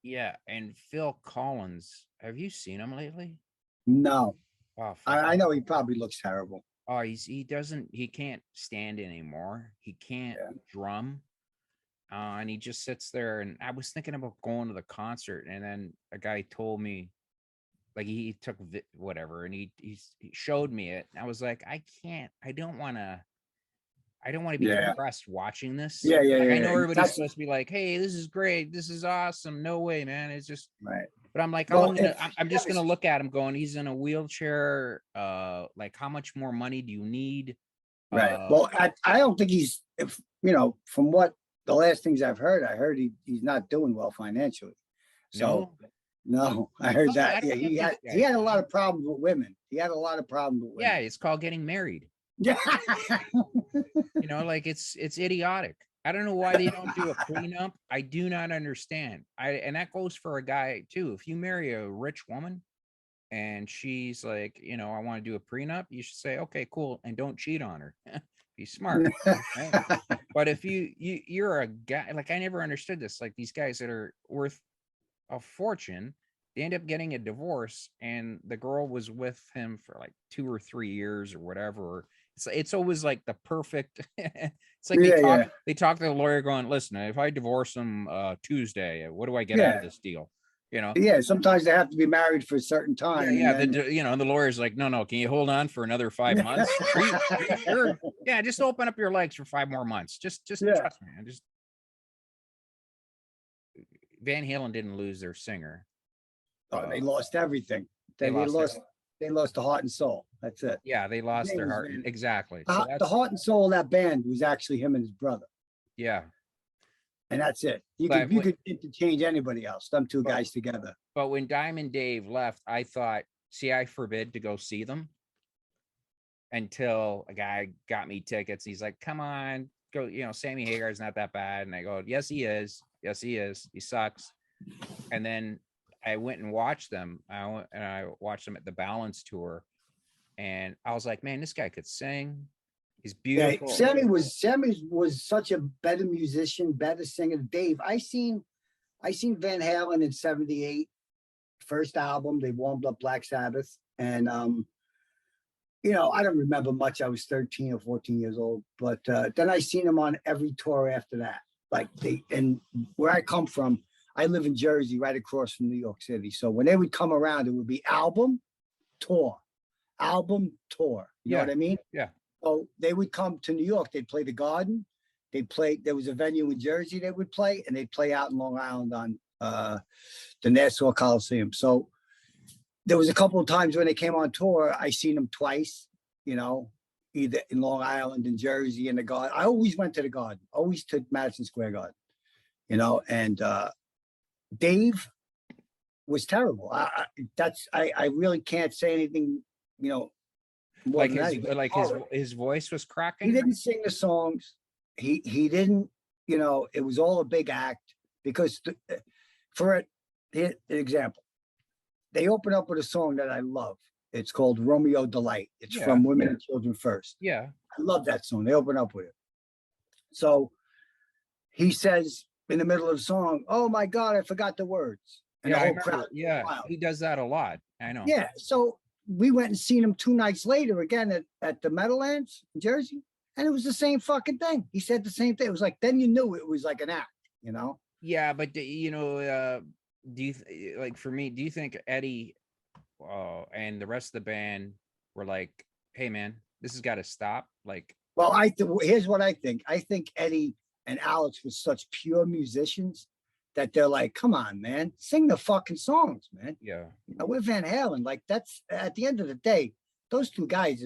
Yeah, and Phil Collins. Have you seen him lately? No, Oh I, fuck. I know he probably looks terrible. Oh, he can't stand anymore. He can't Yeah. drum. And he just sits there. And I was thinking about going to the concert, and then a guy told me, like, he took whatever, and he showed me it. And I was like, I can't. I don't want to be Yeah. depressed watching this. Yeah. Yeah. Like, I Yeah. know everybody's That's supposed to be like, "Hey, this is great. This is awesome." No way, man. It's just, right. but I'm like, Well, if I'm you just ever, gonna look at him going, he's in a wheelchair. Like, how much more money do you need? right. Uh, Well, I don't think he's, if from what the last things I heard he's not doing well financially. So no, no, I heard I that. don't Yeah, think he these had he guys. had a lot of problems with women. He had a lot of problems with Yeah, women. it's called getting married. Yeah. Like, it's idiotic. I don't know why they don't do a prenup. I do not understand. And that goes for a guy too. If you marry a rich woman and she's like, I want to do a prenup, you should say, okay, cool, and don't cheat on her. Be smart, right? But if you're a guy, like, I never understood this. Like, these guys that are worth a fortune, they end up getting a divorce, and the girl was with him for like 2 or 3 years or whatever. It's always like the perfect. It's like Yeah, yeah, they talk to the lawyer going, listen, if I divorce him Tuesday, what do I get out yeah, of this deal? You know, yeah. Sometimes they have to be married for a certain yeah, time, and yeah. then The lawyer's like, no, can you hold on for another 5 months? Are you sure? Yeah, just open up your legs for 5 more months. Just yeah. trust me. And just Van Halen didn't lose their singer. Oh, they Uh, lost everything. they They lost their lost the heart and soul. That's it. Yeah, they His lost name their was heart. Van. Exactly. So The that's heart and soul of that band was actually him and his brother, yeah. and that's it. You But could interchange anybody else. Them two but guys together. but when Diamond Dave left, I thought, see, I forbid to go see them until a guy got me tickets. He's like, come on, go, Sammy Hagar's not that bad. And I go, yes, he is. Yes, he is. He sucks. And then I went and watched them. I watched them at the Balance tour. And I was like, man, this guy could sing. He's Yeah, beautiful. Sammy was such a better musician, better singer. Dave, I seen Van Halen in '78, first album. They warmed up Black Sabbath, and I don't remember much. I was 13 or 14 years old, but then I seen them on every tour after that. And where I come from, I live in Jersey, right across from New York City. So when they would come around, it would be tour, album, tour. You know Yeah. what I mean? Yeah. So they would come to New York. They'd play the Garden. There was a venue in Jersey they would play, and they'd play out in Long Island on the Nassau Coliseum. So there was a couple of times when they came on tour, I seen them twice, either in Long Island, in Jersey, in the Garden. I always went to the Garden, always to Madison Square Garden, and Dave was terrible. I really can't say anything, more Like than that. He was horrible. his voice was He cracking. didn't sing the songs. He didn't, it was all a big act because for an example, they open up with a song that I love. It's called Romeo Delight. It's Yeah. from Women and Children First. Yeah. I love that song. They open up with it. So he says in the middle of the song, "Oh my God, I forgot the words." And Yeah, the I whole remember. crowd goes Yeah, wild. he does that a lot. I know. Yeah. So we went and seen him 2 nights later again at the Meadowlands in Jersey. And it was the same fucking thing. He said the same thing. It was like, then you knew it was like an act. Yeah, but do you like, for me? Do you think Eddie and the rest of the band were like, "Hey, man, this has got to stop"? Like, Well, here's what I think. I think Eddie and Alex were such pure musicians that they're like, come on, man, sing the fucking songs, man. yeah, We're Van Halen. Like, that's at the end of the day, those two guys,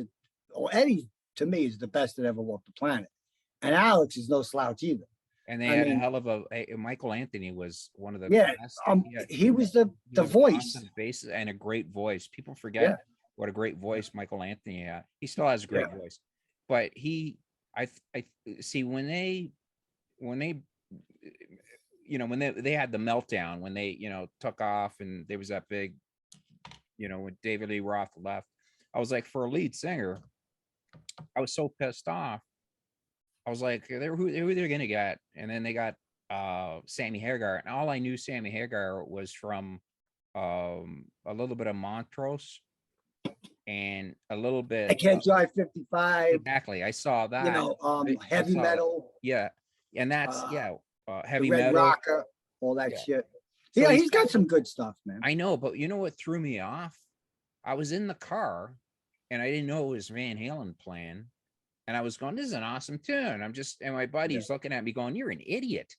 Eddie to me is the best that ever walked the planet. And Alex is no slouch either. and they I had a mean, hell of Michael Anthony was one of the yeah, best. he was the He was voice. awesome bass and a great voice. People Yeah, forget what a great voice Michael Anthony had. He still has a great yeah, voice, but I see when they when they had the meltdown, when they took off, and there was that big, when David Lee Roth left, I was like, for a lead singer, I was so pissed off. I was like, who they're gonna get, and then they got Sammy Hagar, and all I knew Sammy Hagar was from a little bit of Montrose and a little I bit Can't Drive 55, exactly. I saw you that. know, I heavy saw metal, yeah, and that's uh, yeah, the heavy Red metal. Rocker, all that Yeah. shit. So Yeah, he's he's got some good stuff, man. I know, but you know what threw me off? I was in the car and I didn't know it was Van Halen playing. And I was going, this is an awesome tune. And my Yeah, buddy's looking at me going, you're an idiot.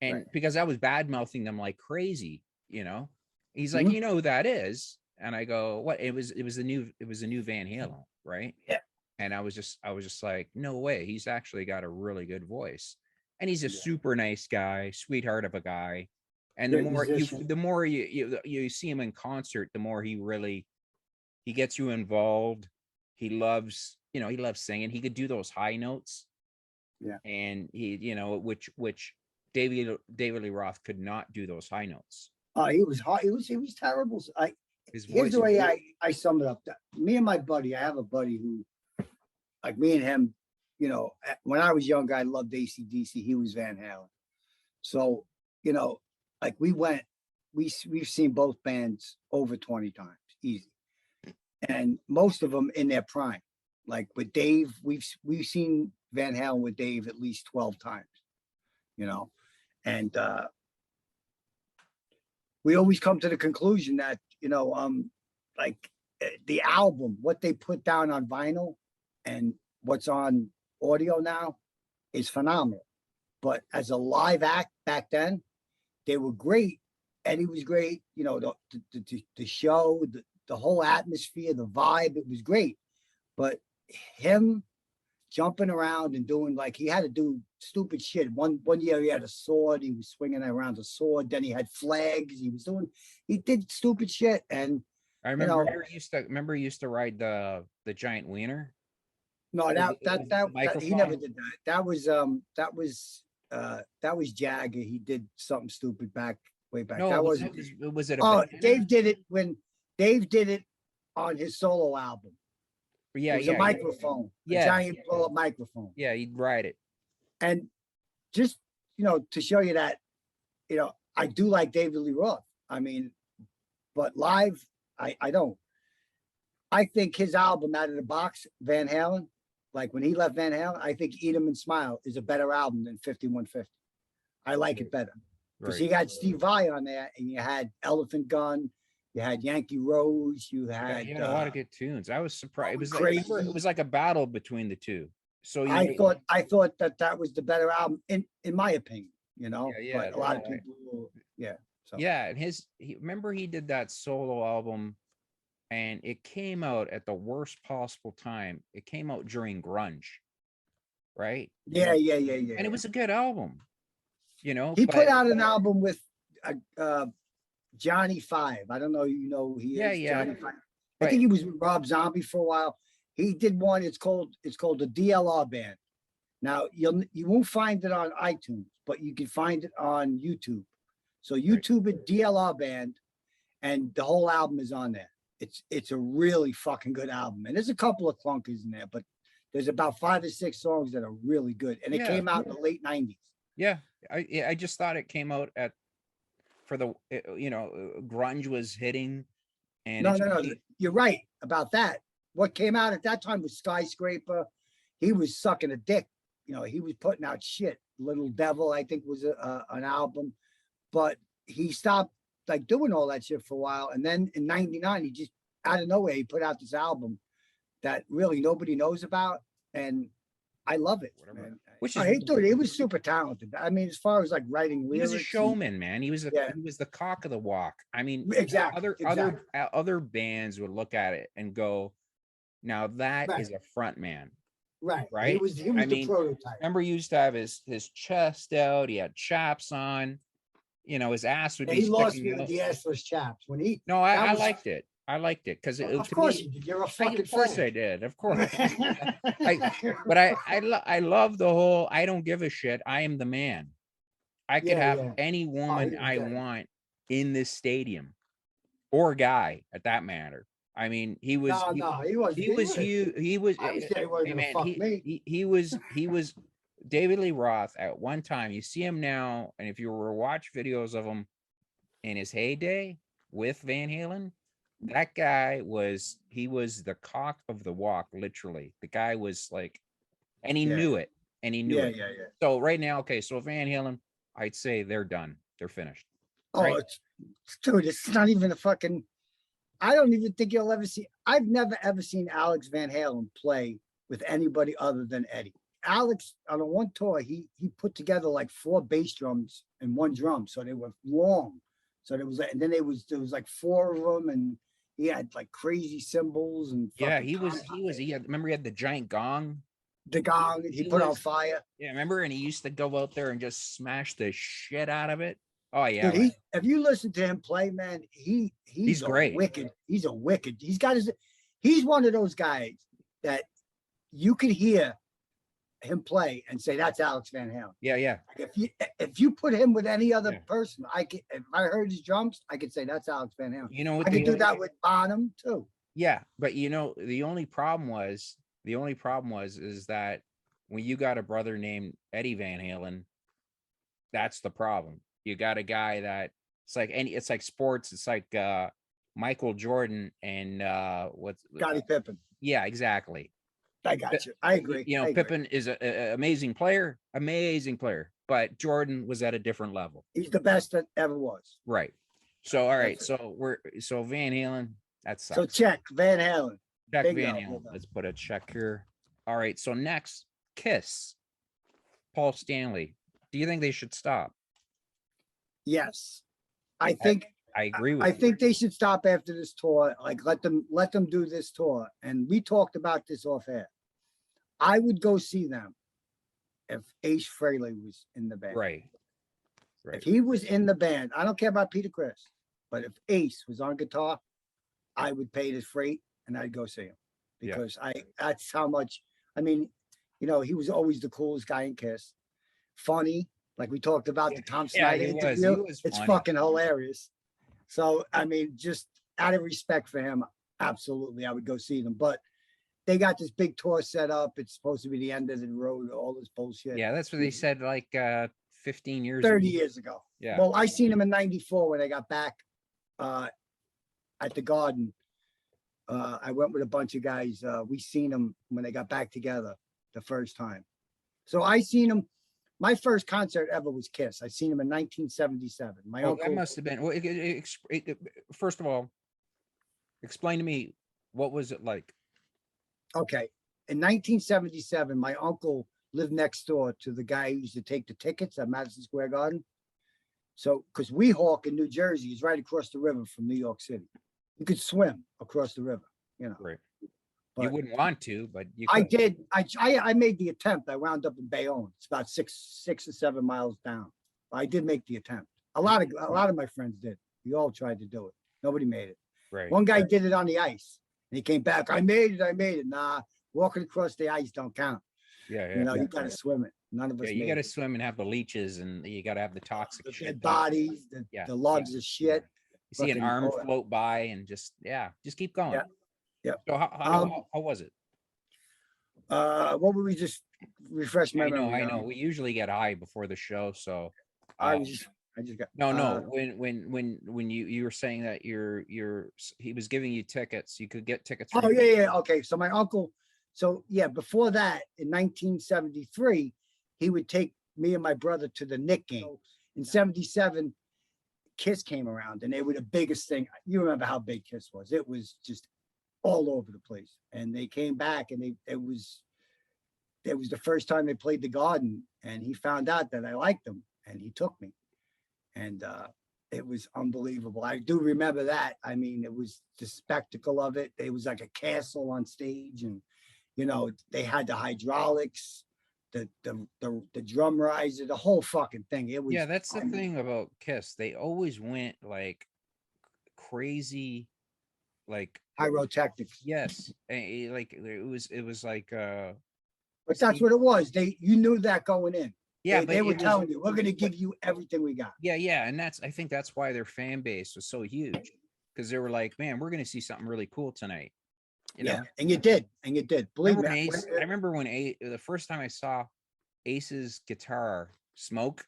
right. And because I was bad mouthing them like crazy, you know, he's like, Mhm. you know who that is? And I go, what? It was a new Van Halen, right? Yeah, And I was just like, no way. He's actually got a really good voice. And he's a yeah. super nice guy, sweetheart of a guy. And Great musician. the more you see him in concert, the more he gets you involved. He loves, he loves singing. He could do those high notes, Yeah. and which David Lee Roth could not do those high notes. He was hot. He was terrible. His Here's voice the was way I sum it up. Me and my buddy, I have a buddy who, like me and him, when I was younger, I loved AC/DC. He was Van Halen. So, you know, like we've seen both bands over 20 times, easy. And most of them in their prime. Like with Dave, we've seen Van Halen with Dave at least 12 times, you know. And we always come to the conclusion that, like the album, what they put down on vinyl and what's on audio now is phenomenal. But as a live act back then, they were great. Eddie was great. The show, the whole atmosphere, the vibe, it was great. But him jumping around and doing, like, he had to do stupid shit. One year he had a sword, he was swinging around a sword. Then he had flags. He did stupid shit. And I you know, remember he used to ride the giant wiener. no, It was the that he never microphone. did that. That was Jagger. He did something stupid way back. No, That wasn't. was it a Oh, banana? Dave did it on his solo album. It Yeah, was a yeah, microphone, a yeah, giant blow up microphone. yeah. He'd ride it. And just, to show you that, I do like David Lee Roth. I mean, but live, I don't. I think his album Out of the Box, Van Halen, like when he left Van Halen, I think Eat 'Em and Smile is a better album than 5150. I like it better because Right. you got Steve Vai on there, and you had Elephant Gun, you had Yankee Rose, you Yeah, had he had a lot of good tunes. I was surprised. It was like remember, it Crazy. was like a battle between the two. So I thought that was the better album in my opinion, yeah, yeah, but a lot of no, people, yeah. So yeah. And remember he did that solo album, and it came out at the worst possible time. It came out during grunge, right? yeah, yeah, yeah, yeah, And it yeah. was a good album, He put but out an album with Johnny Five. I don't know, who he yeah, is, yeah. Johnny Five. I But think he was with Rob Zombie for a while. He did one. It's called the DLR Band. Now you won't find it on iTunes, but you can find it on YouTube. So YouTube it DLR Band, and the whole album is on there. It's a really fucking good album, and there's a couple of clunkers in there, but there's about 5 or 6 songs that are really good, and it yeah, came out in the late '90s. yeah. I just thought it came out for grunge was hitting, and No, no, no, you're right about that. What came out at that time was Skyscraper. He was sucking a dick. He was putting out shit. Little Devil, I think, was an album, but he stopped like doing all that shit for a while. And then in '99, he just out of nowhere, he put out this album that really nobody knows about. And I love it, whatever. man. Which Oh, is dude, he was super talented. I mean, as far as like writing he was a lyrics, showman, man. yeah, He was the cock of the walk. I mean, exactly, exactly. other bands would look at it and go, "Now that Right, is a front man." right. He Right? was I the mean, prototype. remember he used to have his chest out, he had chaps on, his ass would Yeah, be he lost me sticking with out. the assless chaps when he. No, That I was, liked it. I liked it because of to course me, you did. You're a fucking of course fan. I did. Of course. But I love the whole I don't give a shit. I am the man. I could Yeah, have yeah. any Oh, he woman was I great. want in this stadium or guy at that matter. I mean, No, he was. he was huge. He was I was there. He wasn't hey gonna man, fuck me. he was David Lee Roth at one time, you see him now, and if you were to watch videos of him in his heyday with Van Halen, that guy was the cock of the walk, literally. The guy was like, and he Yeah. knew it, and he knew Yeah, it. yeah, yeah. So right now, okay, so Van Halen, I'd say they're done. They're finished. Oh, Right? dude, it's not even a fucking. I don't even think you'll ever see. I've never ever seen Alex Van Halen play with anybody other than Eddie. Alex on a one tour, he put together like 4 bass drums and 1 drum, so they were long. So there was, and then there was like 4 of them, and he had like crazy cymbals and Yeah, fucking he had, remember he had the giant gong. the gong that he He put on was, fire. yeah, remember, and he used to go out there and just smash the shit out of it. Oh yeah, Dude, if you listen to him play, man, he's a great. wicked. He's a wicked. He's one of those guys that you could hear him play and say that's Alex Van Halen. Yeah, yeah. If you put him with any other Yeah. person, if I heard his drums, I could say that's Alex Van Halen. You know what? I could do that with Bonham too. Yeah, but you know, the only problem was is that when you got a brother named Eddie Van Halen, that's the problem. You got a guy that it's like sports. It's like Michael Jordan and what's Scottie Pippen. yeah, exactly. I got you. I agree. You know, I agree. Pippen is an amazing player, but Jordan was at a different level. He's the best that ever was. Right. So all right, That's so Van Halen, that's So check Van Halen. check bingo. Van Halen. Let's put a check here. All right, so next, Kiss. Paul Stanley. Do you think they should stop? Yes, I think I agree with I you. think they should stop after this tour. Like let them do this tour. And we talked about this off air. I would go see them if Ace Frehley was in the band. Right. If he was in the band, I don't care about Peter Criss, but if Ace was on guitar, I would pay his freight and I'd go see him Yeah. because that's how much. I mean, you know, he was always the coolest guy in Kiss. Funny, like we talked about the Tom Snyder interview. It's funny. fucking hilarious. So I mean, just out of respect for him, absolutely, I would go see them. But they got this big tour set up. It's supposed to be the end of the road, all this bullshit. Yeah, that's what they said like 15 years 30 ago. years ago. Yeah. Well, I seen him in '94 when they got back at the Garden. I went with a bunch of guys. We seen them when they got back together the first time. So I seen him. My first concert ever was Kiss. I seen him in 1977. My Oh, uncle. that must have been. Well, first of all, explain to me, what was it like? Okay. In 1977, my uncle lived next door to the guy who used to take the tickets at Madison Square Garden. So, because Weehawken in New Jersey is right across the river from New York City. You could swim across the river, you know. Right. But You wouldn't want to, but you I could. did. I made the attempt. I wound up in Bayonne. It's about six or 7 miles down. I did make the attempt. A lot of my friends did. We all tried to do it. Nobody made it. Right. One guy did it on the ice, and he came back. I made it. Nah, walking across the ice don't count. Yeah, You know, you got to swim it. None of us. Yeah, you made got to it. swim and have the leeches, and you got to have the toxic The shit. dead bodies, the lugs of shit. You see an fucking arm all that. float by, and just keep going. Yeah. Yeah. So how was it? What would we just refresh my I know, memory? I know. We usually get high before the show, so I just got no. When you were saying that he was giving you tickets, you could get tickets. Oh yeah. Okay, so my uncle. So yeah, before that, in 1973, he would take me and my brother to the Knick game. In '77, Kiss came around, and they were the biggest thing. You remember how big Kiss was? It was just all over the place. And they came back, and it was the first time they played the Garden, and he found out that I liked them, and he took me, and it was unbelievable. I do remember that. I mean, it was the spectacle of it. It was like a castle on stage, and you know, they had the hydraulics, the drum riser, the whole fucking thing. It was that's the thing about Kiss. They always went like crazy, like pyrotechnics. Yes, like it was like. But that's what it was. You knew that going in. Yeah, they were telling you, we're going to give you everything we got. Yeah, and I think that's why their fan base was so huge, because they were like, man, we're going to see something really cool tonight. You know? And you did. Believe me. I remember when the first time I saw Ace's guitar, Smoke.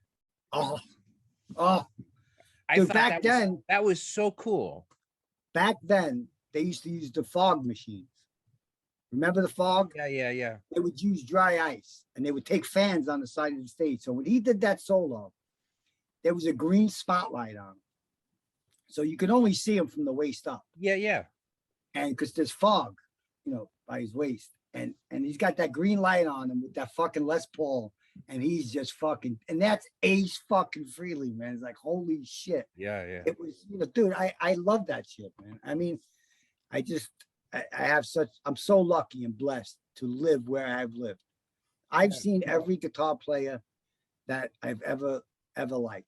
Oh, oh, I dude, thought that was so cool. back then, they used to use the fog machines. Remember the fog? Yeah. They would use dry ice and they would take fans on the side of the stage. So when he did that solo, there was a green spotlight on him. So you could only see him from the waist up. Yeah. And because there's fog, by his waist. And he's got that green light on him with that fucking Les Paul. And he's just fucking, and that's Ace fucking Frehley, man. It's like, holy shit. Yeah. It was, dude, I love that shit, man. I mean, I have I'm so lucky and blessed to live where I've lived. I've seen every guitar player that I've ever liked.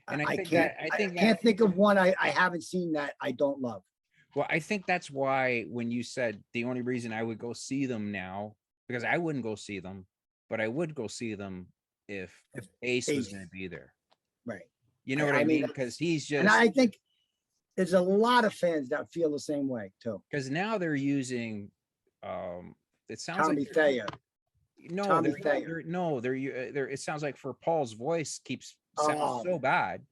And I can't think of one I haven't seen that I don't love. Well, I think that's why when you said the only reason I would go see them now, because I wouldn't go see them, but I would go see them if Ace was going to be there. Right. You know what I mean? Because he's just. And I think there's a lot of fans that feel the same way too. Because now they're using, it sounds Tommy like Thayer. No, they're. It sounds like for Paul's voice sounds so bad.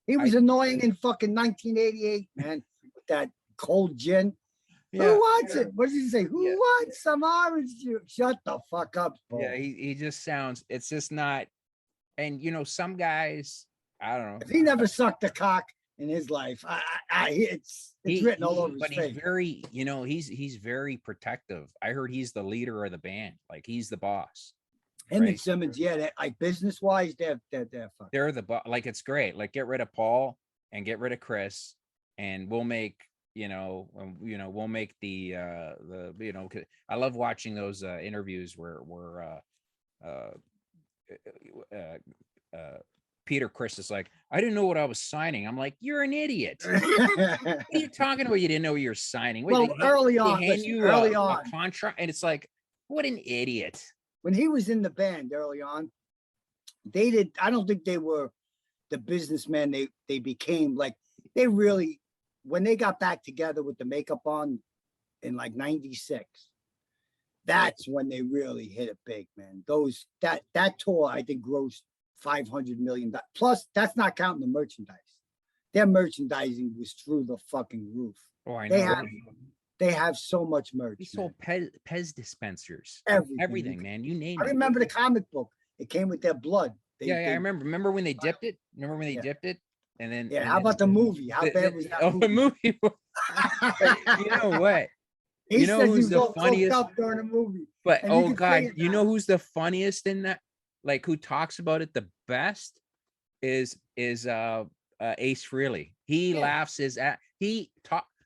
He was annoying in fucking 1988, man. With that cold gin. Yeah. Who wants it? What did he say? Who wants some orange juice? Shut the fuck up, Paul. Yeah, he just sounds. It's just not. And some guys, I don't know. If he never sucked a cock in his life, it's written all over his face. But he's very, he's very protective. I heard he's the leader of the band, like he's the boss. Him and Simmons, business wise, they're fucking. They're the boss. Like it's great. Like get rid of Paul and get rid of Chris, and we'll make. We'll make the I love watching those interviews where Peter Chris is like, I didn't know what I was signing. I'm like, you're an idiot. What are you talking about? You didn't know what you're signing. Wait, early on, a contract, and it's like, what an idiot. When he was in the band early on, I don't think they were the businessmen they became. Like they really, when they got back together with the makeup on in like 96, that's when they really hit it big, man. That tour, I think, grossed $500 million. Plus, that's not counting the merchandise. Their merchandising was through the fucking roof. Oh, I know. They have so much merch. They sold Pez dispensers. Everything, man. You name it. I remember the comic book. It came with their blood. I remember. Remember when they dipped it? Dipped it? And then how about the movie? How bad was that? The movie. You know what? He says who's the funniest up during the movie? But oh god, you know who's the funniest in that? Like who talks about it the best is Ace Frehley. He laughs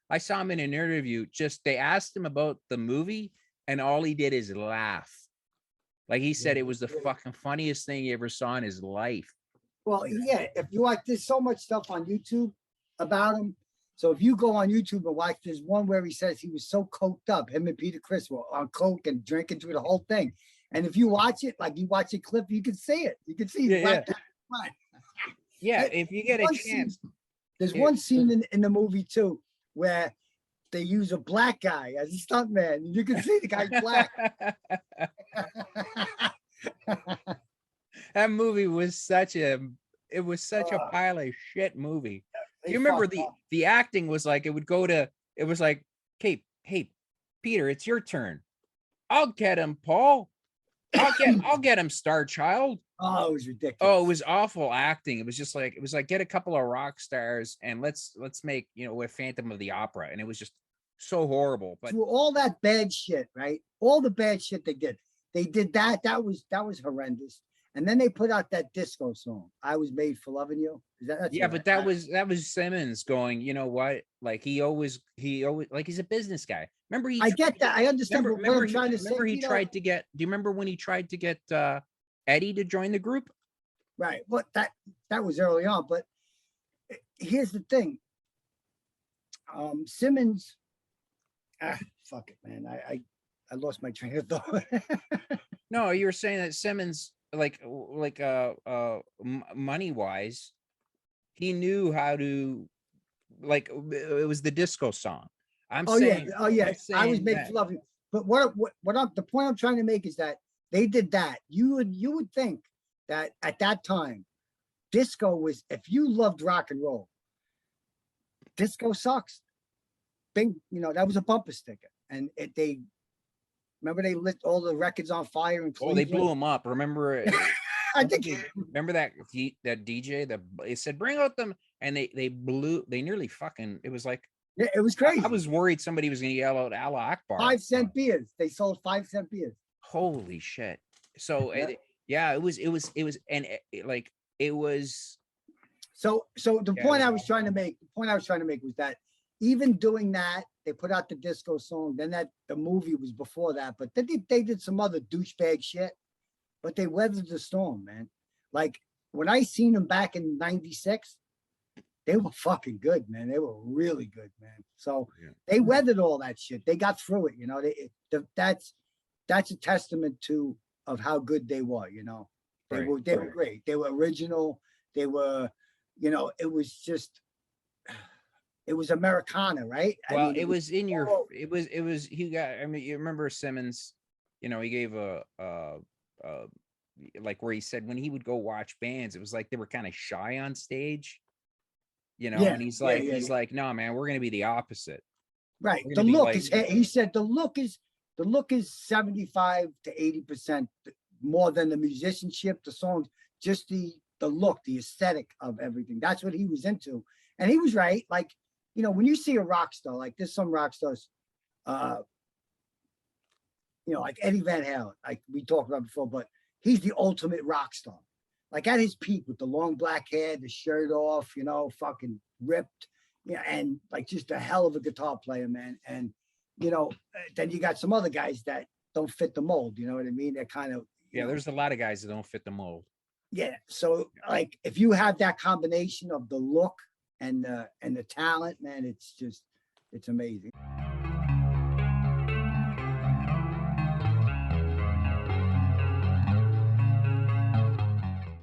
I saw him in an interview. They asked him about the movie, and all he did is laugh. Like he said, it was the fucking funniest thing he ever saw in his life. Well, yeah. If you watch, there's so much stuff on YouTube about him. So if you go on YouTube and watch, there's one where he says he was so coked up. Him and Peter Chris were on coke and drinking through the whole thing. And if you watch it, like you watch a clip, you can see it. You can see if you get a chance. There's one scene in the movie too where they use a black guy as a stuntman. You can see the guy's black. That movie was such a pile of shit movie. You remember the acting was like, it was like, hey, Peter, it's your turn. I'll get him, Paul. I'll get him, Star Child. Oh, it was ridiculous. Oh, it was awful acting. It was like get a couple of rock stars and let's make, with Phantom of the Opera. And it was just so horrible. But through all that bad shit, right? All the bad shit they did that was horrendous. And then they put out that disco song, "I Was Made for Loving You." But that was Simmons going, you know what? Like he always like he's a business guy. Remember I get that. I understand what I'm trying to say. Do you remember when he tried to get Eddie to join the group? Right. But that was early on. But here's the thing. Simmons, fuck it, man. I lost my train of thought. No, you were saying that Simmons, like money wise, he knew how to, like, it was the disco song. I was made for loving you. But the point I'm trying to make is that they did that. You would think that at that time, disco was, if you loved rock and roll, disco sucks. Bing, you know, that was a bumper sticker. And they they lit all the records on fire in Oh, they Cleveland. blew them up. Remember? I think Remember that DJ that it said bring out them, and they nearly fucking. It was like, yeah, it was crazy. I was worried somebody was gonna yell out Allah Akbar. 5-cent beers. They sold 5-cent beers. Holy shit! So Yeah. it was, and like it was. So the Yeah, point it I was was trying to make, was that even doing that, they put out the disco song. Then the movie was before that, but they did some other douchebag shit. But they weathered the storm, man. Like when I seen them back in '96, they were fucking good, man. They were really good, man. So they weathered all that shit. They got through it, you know. That's a testament of how good they were, you know. They were great. They were original. They were, you know, it was Americana, right? Well, it was in your, it was, he got, I mean, you remember Simmons, you know, he gave like where he said when he would go watch bands, it was like they were kind of shy on stage, you know, and he's like, no, man, we're going to be the opposite. Right. The look is, he said, the look is 75 to 80% more than the musicianship, the songs, just the look, the aesthetic of everything. That's what he was into. And he was right. Like, you know, when you see a rock star, like there's some rock stars, you know, like Eddie Van Halen, like we talked about before, but he's the ultimate rock star. Like at his peak with the long black hair, the shirt off, you know, fucking ripped, yeah, and like just a hell of a guitar player, man. And, you know, then you got some other guys that don't fit the mold, you know what I mean? They're kind of, yeah, there's a lot of guys that don't fit the mold. Yeah. So like if you have that combination of the look and the talent, man, it's amazing.